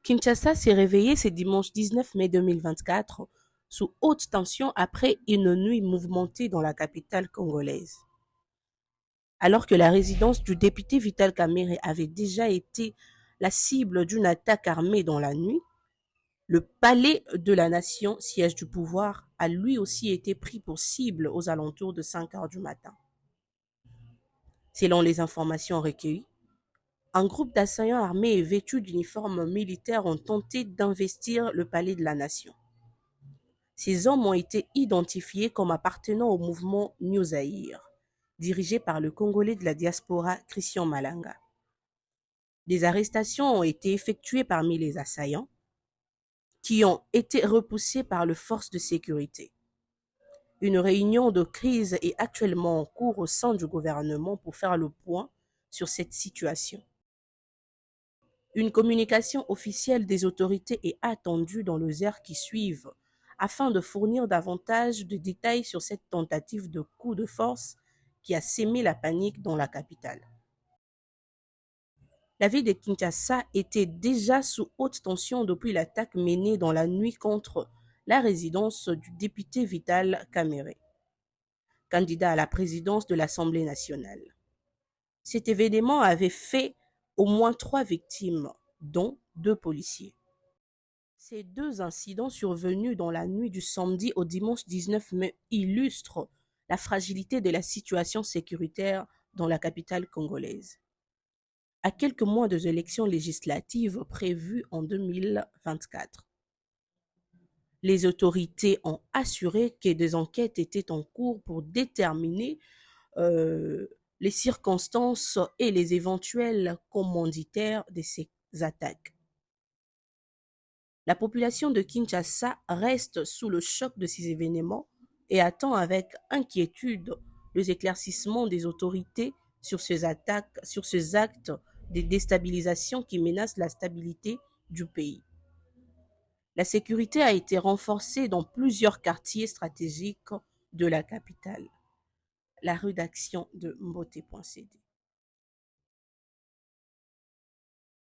Kinshasa s'est réveillé ce dimanche 19 mai 2024 sous haute tension après une nuit mouvementée dans la capitale congolaise. Alors que la résidence du député Vital Kamerhe avait déjà été la cible d'une attaque armée dans la nuit, le palais de la nation, siège du pouvoir, a lui aussi été pris pour cible aux alentours de 5 heures du matin. Selon les informations recueillies, un groupe d'assaillants armés et vêtus d'uniformes militaires ont tenté d'investir le palais de la nation. Ces hommes ont été identifiés comme appartenant au mouvement New Zaïre, dirigé par le Congolais de la diaspora Christian Malanga. Des arrestations ont été effectuées parmi les assaillants, qui ont été repoussés par les forces de sécurité. Une réunion de crise est actuellement en cours au sein du gouvernement pour faire le point sur cette situation. Une communication officielle des autorités est attendue dans les heures qui suivent afin de fournir davantage de détails sur cette tentative de coup de force qui a sémé la panique dans la capitale. La ville de Kinshasa était déjà sous haute tension depuis l'attaque menée dans la nuit contre la résidence du député Vital Kamerhe, candidat à la présidence de l'Assemblée nationale. Cet événement avait fait au moins 3 victimes, dont 2 policiers. Ces 2 incidents survenus dans la nuit du samedi au dimanche 19 mai illustrent la fragilité de la situation sécuritaire dans la capitale congolaise. À quelques mois des élections législatives prévues en 2024, les autorités ont assuré que des enquêtes étaient en cours pour déterminer les circonstances et les éventuels commanditaires de ces attaques. La population de Kinshasa reste sous le choc de ces événements et attend avec inquiétude les éclaircissements des autorités sur ces attaques, sur ces actes de déstabilisation qui menacent la stabilité du pays. La sécurité a été renforcée dans plusieurs quartiers stratégiques de la capitale. La rédaction de Mbote.cd.